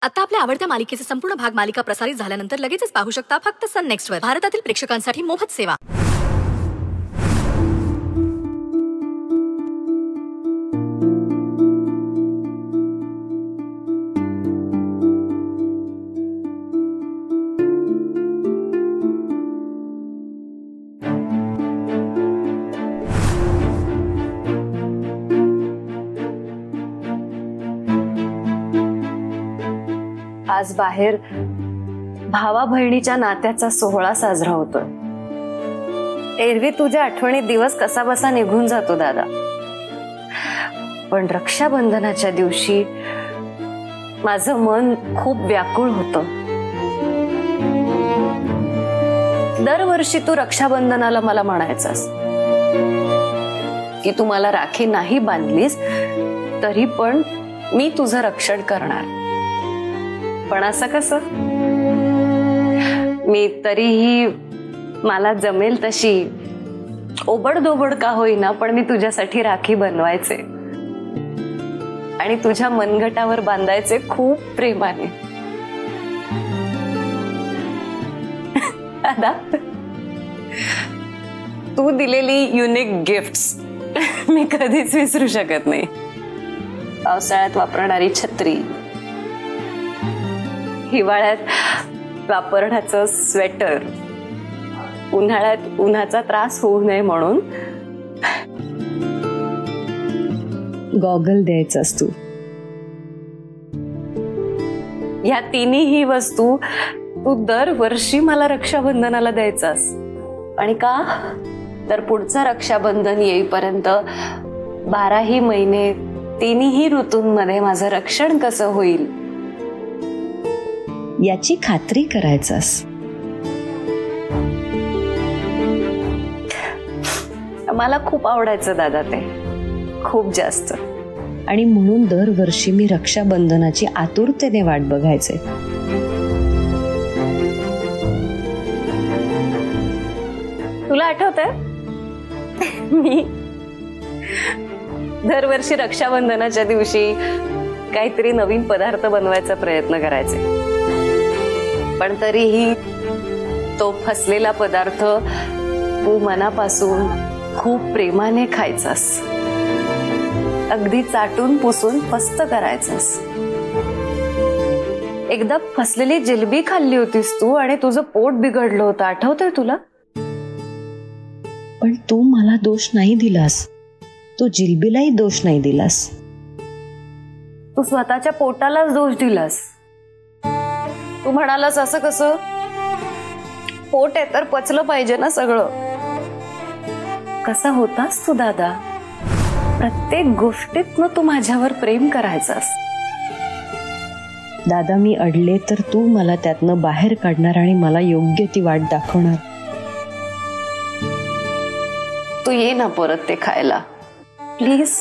आता आपल्या आवडत्या मालिकेचे संपूर्ण भाग मालिका प्रसारित झाल्यानंतर लगेचच पाहू शकता फक्त सन नेक्स्ट वर. भारतातील प्रेक्षकांसाठी मोफत सेवा. आज बाहेर भावा बहिणीच्या नात्याचा सोहळा साजरा होतोय. एरवी तुझ्या आठवणीत दिवस कसा बसा निघून जातो दादा, पण रक्षाबंधनाच्या दिवशी माझं मन खूप व्याकुळ होतं. दरवर्षी तू रक्षाबंधनाला मला म्हणायचास की तू मला राखी नाही बांधलीस तरी पण मी तुझं रक्षण करणार. पण असं कसं? मी तरीही मला जमेल तशी ओबडधोबड का होईना पण मी तुझ्यासाठी राखी बनवायचे आणि तुझ्या मनगटावर बांधायचे खूप प्रेमाने. दादा, तू दिलेली युनिक गिफ्ट्स मी कधीच विसरू शकत नाही. पावसाळ्यात वापरणारी छत्री, हिवाळ्यात वापरण्याचं स्वेटर, उन्हाळ्यात उन्हाचा त्रास होऊ नये म्हणून गॉगल द्यायचास तू. या तिन्ही वस्तू तू दरवर्षी मला रक्षाबंधनाला द्यायचास. आणि का तर पुढचं रक्षाबंधन येईपर्यंत 12ही महिने तिन्ही ऋतूंमध्ये माझं रक्षण कसं होईल याची खात्री करायचास. मला खूप आवडायचं दादा ते, खूप जास्त. आणि म्हणून दरवर्षी मी रक्षाबंधनाची आतुरतेने वाट बघायचे. तुला आठवतंय मी दरवर्षी रक्षाबंधनाच्या दिवशी काहीतरी नवीन पदार्थ बनवायचा प्रयत्न करायचे, पण तरीही तो फसलेला पदार्थ तू मनापासून खूप प्रेमाने खायचास. अगदी चाटून पुसून फस्त करायचास. एकदा फसलेली जिलबी खाल्ली होतीस तू आणि तुझं पोट बिघडलं होतं, आठवतंय तुला? पण तू मला दोष नाही दिलास, तू जिलबीलाही दोष नाही दिलास, तू स्वतःच्या पोटालाच दोष दिलास. तू म्हणालास असं कसं, पोट आहे तर पचलं पाहिजे ना सगळं. कसा होतास तू दादा? प्रत्येक गोष्टीत तू माझ्यावर प्रेम करायचास. दादा, मी अडले तर तू मला त्यातनं बाहेर काढणार आणि मला योग्य ती वाट दाखवणार. तू ये ना परत ते खायला प्लीज.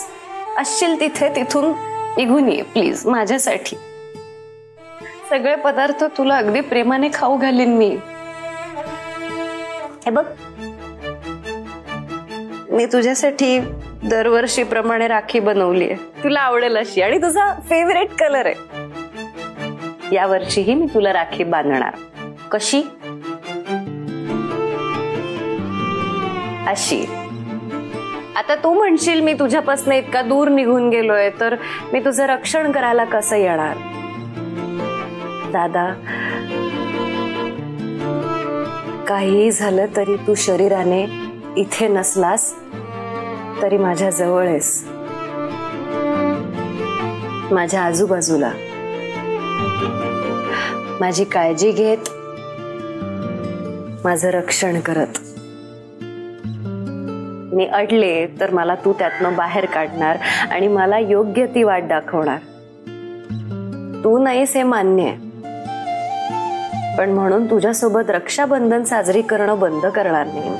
असशील तिथे तिथून निघून ये प्लीज माझ्यासाठी. सगळे पदार्थ तुला अगदी प्रेमाने खाऊ घालीन मी. हे बघ, मी तुझ्यासाठी दरवर्षीप्रमाणे राखी बनवली आहे, तुला आवडेल अशी, आणि तुझा फेवरेट कलर आहे. या वर्षीही मी तुला राखी बांधणार. कशी? अशी. आता तू म्हणशील मी तुझ्यापासून इतका दूर निघून गेलोय तर मी तुझं रक्षण करायला कसं येणार? दादा, काही झालं तरी तू शरीराने इथे नसलास तरी माझ्या जवळ आहेस, माझ्या आजूबाजूला. माझी काळजी घेत, माझं रक्षण करत. मी अडले तर मला तू त्यातनं बाहेर काढणार आणि मला योग्य ती वाट दाखवणार. तू नाहीस हे मान्य आहे, पण म्हणून तुझ्यासोबत रक्षाबंधन साजरी करणं बंद करणार नाही.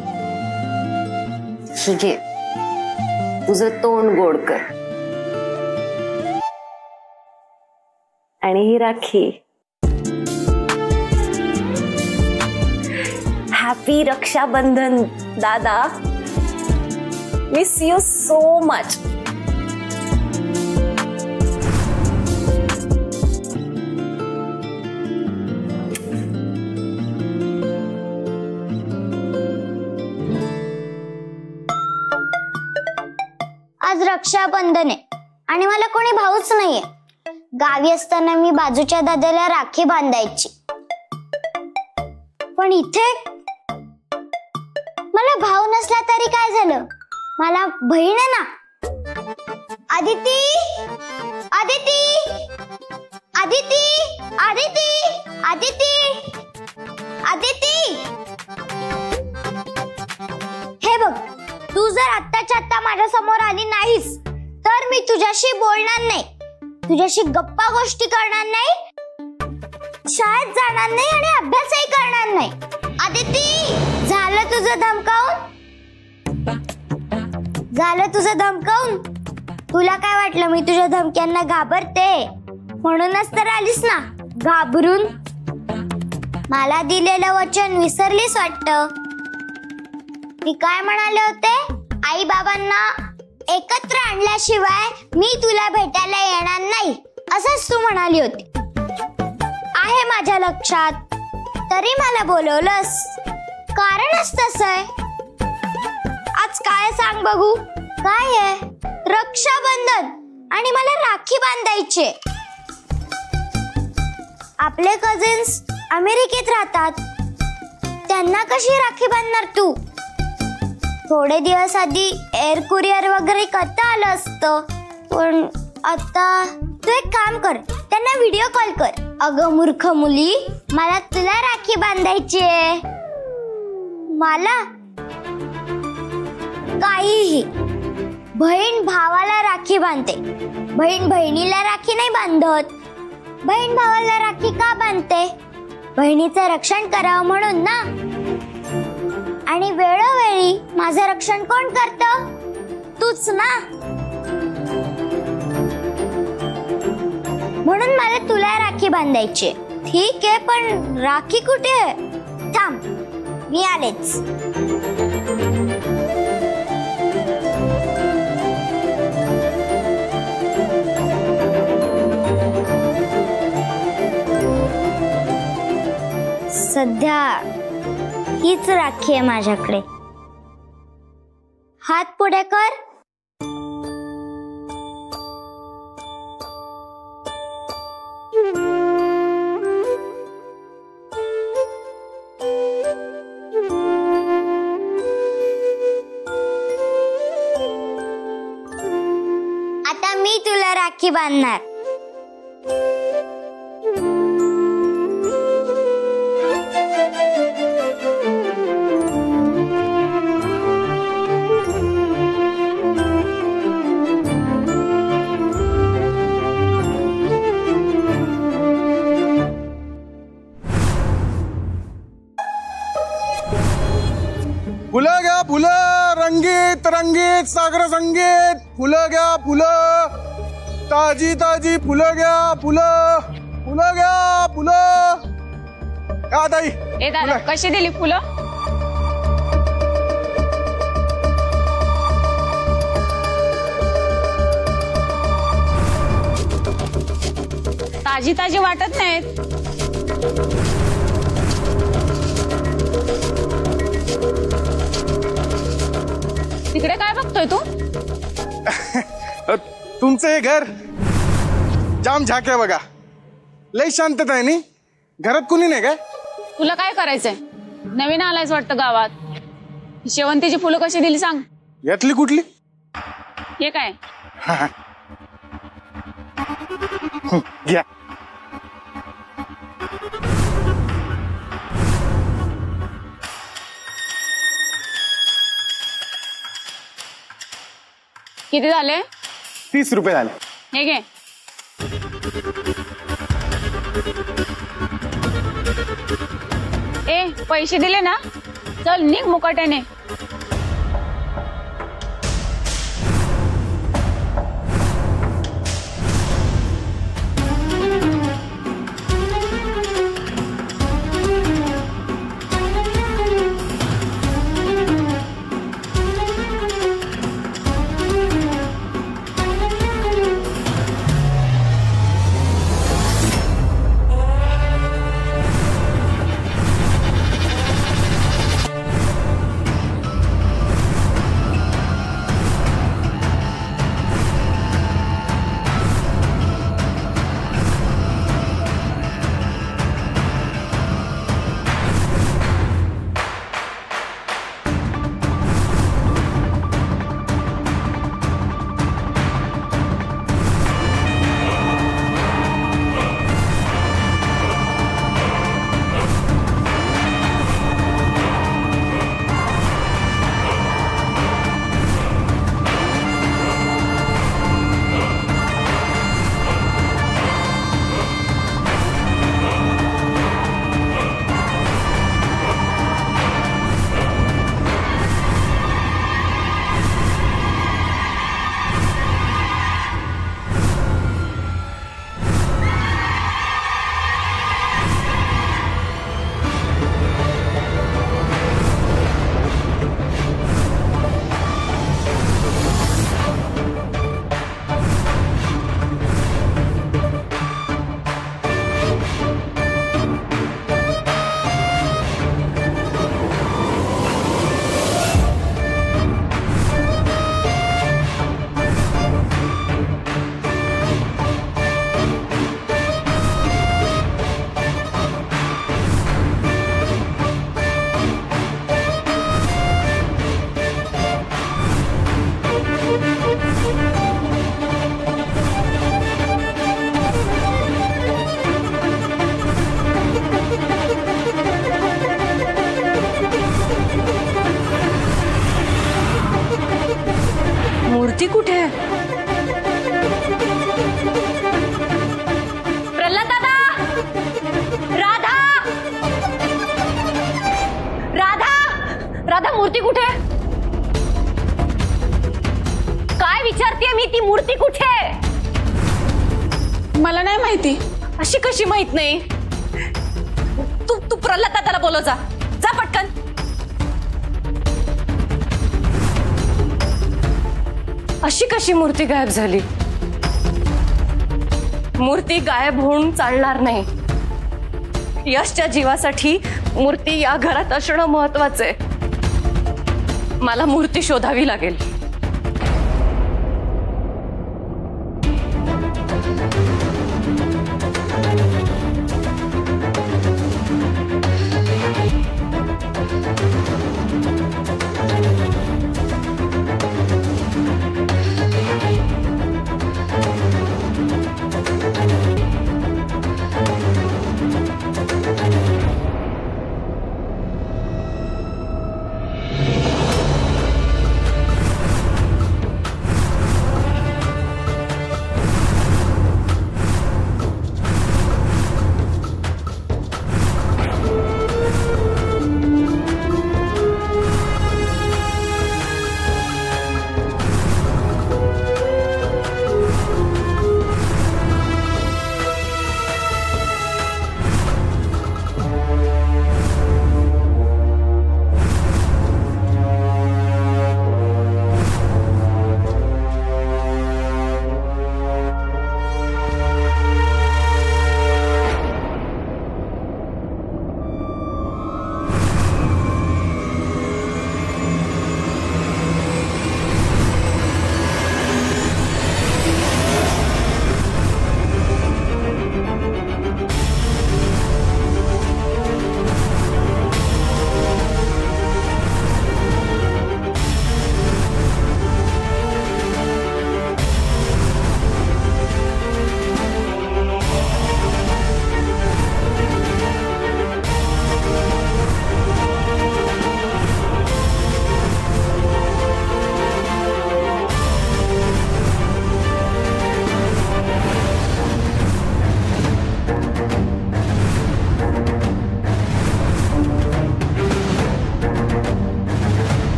ठीक आहे, तुझं तोंड गोड कर आणि ही राखी. हॅपी रक्षाबंधन दादा. Miss you so much. Rakshabandhan आहे आणि मला कोणी भाऊच नाहीये. गावी असताना मी बाजूच्या दादाला राखी बांधायची, पण इथे मला भाऊ नसला तरी काय झालं, मला बहीण आहे ना. आदिती, आदिती, आदिती, आदिती, आदिती, आदिती. हे बघ, तू जर आत्ताच्या आत्ता माझ्या समोर आली नाहीस तर मी तुझ्याशी बोलणार नाही, तुझ्याशी गप्पा गोष्टी करणार नाही, शाळेत जाणार नाही आणि अभ्यासही करणार नाही. आदिती, झालं तुझं धमकावून? झालं तुझं धमकावून? तुला काय वाटलं मी तुझ्या धमक्यांना घाबरते? म्हणूनच तर आलीस ना घाबरून. मला दिलेलं वचन विसरलीस वाटतं. मी काय म्हणाले होते? आई बाबांना एकत्र आणल्याशिवाय मी तुला भेटायला येणार नाही असंच तू म्हणाली होती. आहे माझ्या लक्षात, तरी मला बोलवलंस, कारणच तसं आहे. आज काय सांग बघू, काय आहे? रक्षाबंधन आणि मला राखी बांधायची. आपले कझिन्स अमेरिकेत राहतात, त्यांना कशी राखी बांधणार तू? थोडे दिवस आधी एअर कुरिअर वगैरे करता आलं असतं, पण आता तू एक काम कर, त्यांना व्हिडिओ कॉल कर. अगं मूर्ख मुली, मला तुला राखी बांधायची आहे. मला काहीही. बहीण भावाला राखी बांधते, बहीण बहिणीला राखी नाही बांधत. बहीण भावाला राखी का बांधते? बहिणीचं रक्षण करावं म्हणून ना. आणि वेळोवेळी माझं रक्षण कोण करतं? तूच ना. म्हणून मला तुला राखी बांधायची. ठीक आहे, पण राखी कुठे आहे? थांब, मी आलेच. सध्या हीच राखी आहे माझ्याकडे. हात पुढे कर. आता मी तुला राखी बांधणार. फुलं घ्या, फुलं रंगीत रंगीत सागर संगीत. फुलं घ्या, फुलं ताजी ताजी. फुलं घ्या, फुलं. फुलं घ्या, फुलं. का ताई? ए दादा, कशी दिली फुलं? ताजी ताजी वाटत नाहीत. तिकडे काय बघतोय तू? तुमचं हे घर जाम झाक आहे बघा. लय शांतता आहे नी. घरात कुणी नाही काय? तुला काय करायचंय? नवीन आलायच वाटतं गावात. शेवंतीची फुलं कशी दिली सांग? यातली कुठली? हे काय? घ्या. किती झाले? 30 रुपये झाले. हे घे. ए, पैसे दिले ना? चल निघ मुकाट्याने. मूर्ती कुठे? काय विचारतेय मी, ती मूर्ती कुठे? मला नाही माहिती. अशी कशी माहित नाही? तू प्रल्हाद दादाला बोलव, जा पटकन. अशी कशी मूर्ती गायब झाली? मूर्ती गायब होऊन चालणार नाही. यशच्या जीवासाठी मूर्ती या घरात असणं महत्वाचं आहे. मला मूर्ती शोधावी लागेल.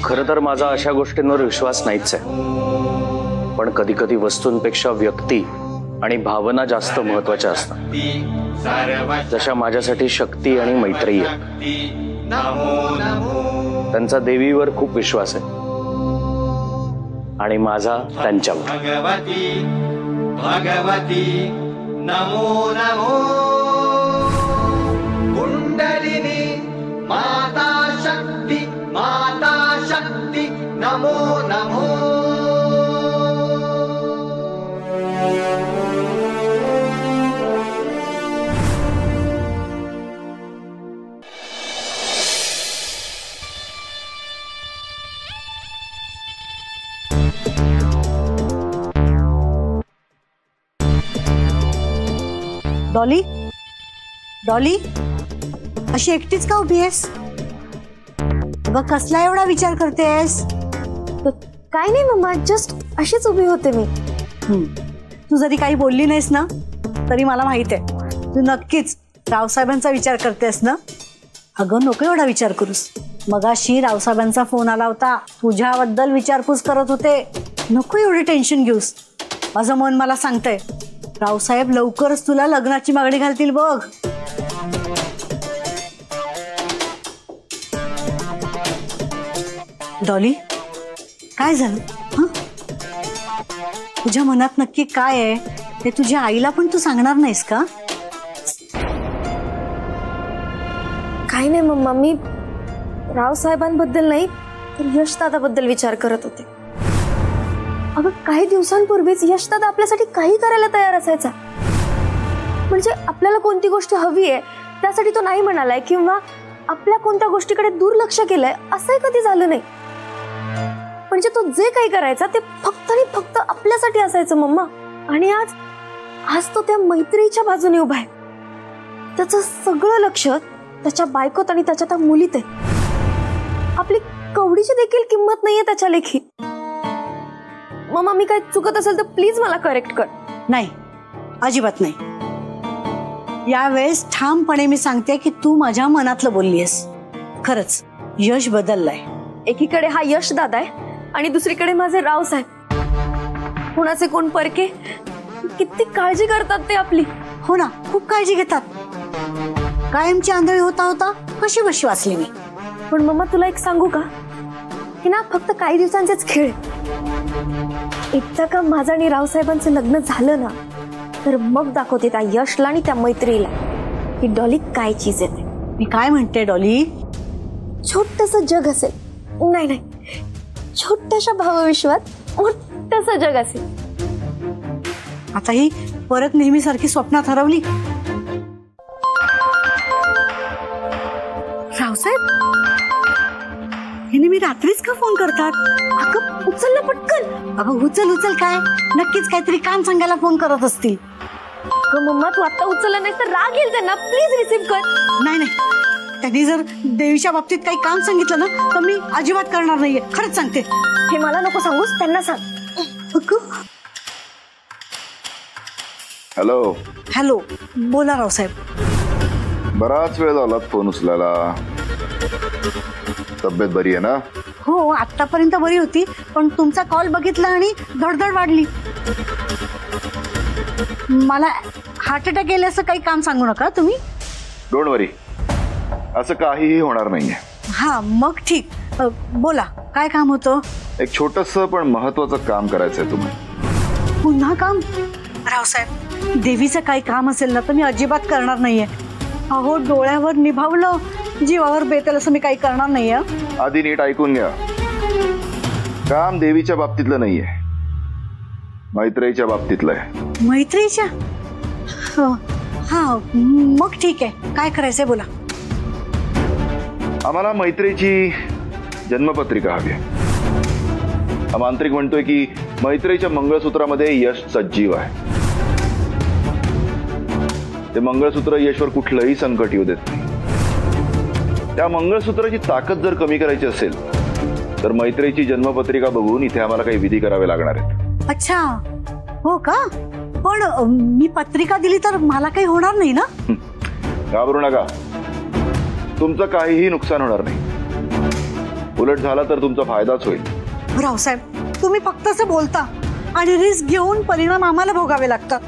खरं तर माझा अशा गोष्टींवर विश्वास नाहीच आहे, पण कधी कधी वस्तूंपेक्षा व्यक्ती आणि भावना जास्त महत्वाच्या असतात. जशा माझ्यासाठी शक्ती आणि मैत्रेयी आहे. त्यांचा देवीवर खूप विश्वास आहे आणि माझा त्यांच्यावर. भगवती नमो नमो. माता शक्ति नमो नमो. डॉली, डॉली, अशी एकटीच का उभी आहेस? बघ कसला एवढा विचार करतेस? काय नाही मम्मा, जस्ट अशीच उभी होते मी. तू जरी काही बोलली नाहीस ना तरी मला माहित आहे तू नक्कीच रावसाहेबांचा विचार करतेस ना. अगं नको एवढा विचार करूस. मगाशी रावसाहेबांचा फोन आला होता, तुझ्याबद्दल विचारपूस करत होते. नको एवढे टेन्शन घेऊस. माझं मन मला सांगतंय रावसाहेब लवकरच तुला लग्नाची मागणी घालतील बघ. डॉली, काय झालं? तुझ्या मनात नक्की काय आहे ते तुझ्या आईला पण तू सांगणार नाहीस का? काही नाही मम्मा, मी रावसाहेबांबद्दल नाही तर यशदादाबद्दल विचार करत होते. अगं काही दिवसांपूर्वीच यशदादा आपल्यासाठी काही करायला तयार असायचा. म्हणजे आपल्याला कोणती गोष्ट हवी आहे त्यासाठी तो नाही म्हणालाय किंवा आपल्या कोणत्या गोष्टीकडे दुर्लक्ष केलंय असंही कधी झालं नाही. म्हणजे तो जे काही करायचा ते फक्त आणि फक्त आपल्यासाठी असायचं मम्मा. आणि आज तो त्या मैत्रीच्या बाजूने उभा आहे. त्याचं सगळं लक्ष त्याच्या बायकोत आणि त्याच्या त्या मुलीत आहे. आपली कवडीची देखील किंमत नाहीये त्याच्या लेखी. मम्मा मी काय चुकत असेल तर प्लीज मला करेक्ट कर. नाही, अजिबात नाही. यावेळेस ठामपणे मी सांगते की तू माझ्या मनातलं बोललीयस. खरंच यश बदललाय. एकीकडे हा यश दादा आहे आणि दुसरीकडे माझे रावसाहेब. कुणाचे कोण परके, किती काळजी करतात ते आपली. हो ना, खूप काळजी घेतात. कायमची आंधळी होता होता कशी बशी वाचली मी. पण मम्मा तुला एक सांगू का, हे ना फक्त काही दिवसांचेच खेळ. एकदा का माझं आणि रावसाहेबांचं लग्न झालं ना, तर मग दाखवते त्या यशला आणि त्या मैत्रीला की डॉली काय चीज येते. मी काय म्हणते डॉली, छोटस जग असेल. नाही नाही, छोट्याशा भावविश्वात मोठस जग असेल. आता ही परत नेहमीसारखी स्वप्नात हरवली. रावसाहेब हे नेहमी रात्रीच का फोन करतात? अगं उचल ना पटकन. अगं उचल उचल काय, नक्कीच काहीतरी काम सांगायला फोन करत असतील. अगं मम्मा तू आता उचलला नाही तर राग येईल त्यांना. प्लीज रिसीव्ह कर. नाही नाही, त्यांनी जर देवीच्या बाबतीत काही काम सांगितलं ना तर मी अजिबात करणार नाहीये. खरंच सांगते. हे मला नको सांगूस, त्यांना सांग. हॅलो. हॅलो, बोला रावसाहेब. बराच वेळ झाला फोन उचलायला. तब्येत बरी आहे ना? हो, आतापर्यंत बरी होती, पण तुमचा कॉल बघितला आणि धडधड वाढली. मला हार्ट अटॅक येईल असं काही काम सांगू नका तुम्ही. डोंट वरी, असं काहीही होणार नाहीये. हा मग ठीक. बोला, काय काम होतं? एक छोटस पण महत्वाचं काम करायचंय तुम्हाला. पुन्हा काम? रावसाहेब, देवीचं काही काम असेल ना तर मी अजिबात करणार नाहीये. अहो, डोळ्यावर निभावलं, जीवावर बेतेल असं मी काही करणार नाहीये. आधी नीट ऐकून घ्या. काम देवीच्या बाबतीतलं नाहीये, मैत्रीच्या बाबतीतलं आहे. मैत्रीच्या? हा मग ठीक आहे. काय करायचंय बोला. आम्हाला मैत्रीची जन्मपत्रिका हवी आहे. हा मांत्रिक म्हणतोय की मैत्रीच्या मंगळसूत्रामध्ये यशचा जीव आहे. ते मंगळसूत्र यशवर कुठलंही संकट येऊ देत नाही. त्या मंगळसूत्राची ताकद जर कमी करायची असेल तर मैत्रीची जन्मपत्रिका बघून इथे आम्हाला काही विधी करावे लागणार आहेत. अच्छा, हो का? पण मी पत्रिका दिली तर मला काही होणार नाही ना? घाबरू नका, तुमचं काहीही नुकसान होणार नाही. उलट झाला तर तुमचा फायदाच होईल. रावसाहेब, तुम्ही फक्त असं बोलता आणि रिस्क घेऊन परिणाम आम्हाला भोगावे लागतात.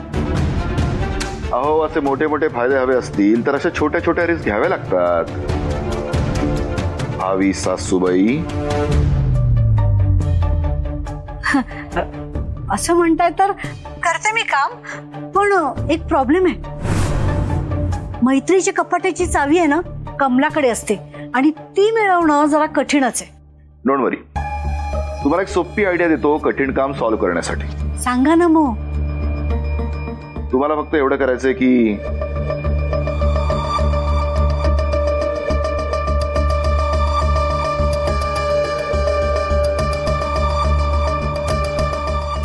अहो, असे मोठे मोठे फायदे हवे असतील तर अशा छोट्या छोट्या रिस्क घ्याव्या लागतात. भावी सासूबाई. असं म्हणताय तर करते मी काम, पण एक प्रॉब्लेम आहे. मैत्रीच्या कपाटाची चावी आहे ना कमलाकडे असते आणि ती मिळवणं जरा कठीणच आहे. डोंट वरी, तुम्हाला एक सोपी आयडिया देतो कठीण काम सॉल्व्ह करण्यासाठी. सांगा ना मग. तुम्हाला फक्त एवढं करायचंय की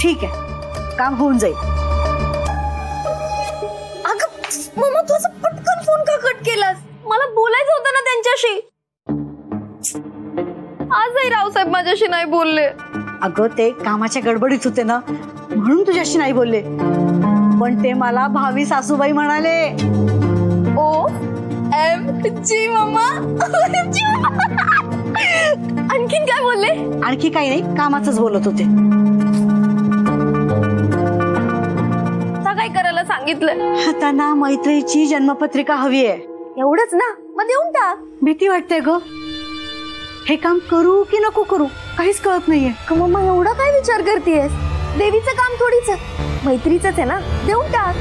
ठीक आहे, काम होऊन जाईल. अगं मम्मा तू असं पटकन फोन का कट केलास? मला बोलायचं होतं ना त्यांच्याशी. आजही रावसाहेब माझ्याशी नाही बोलले. अगं ते कामाच्या गडबडीत होते ना म्हणून तुझ्याशी नाही बोलले. पण ते मला भावी सासूबाई म्हणाले. OMG mama. आणखीन काय बोलले? आणखी काही नाही, कामाचंच बोलत होते. काय करायला सांगितलं? त्यांना मैत्रीची जन्मपत्रिका हवी आहे. एवढंच ना, मग देऊन टाक. भीती वाटते ग. हे काम करू की नको करू काहीच कळत नाहीये. मम्मा एवढा काय विचार करतेयस? देवीचं काम थोडीच मैत्रीच आहे ना, देऊन टाक.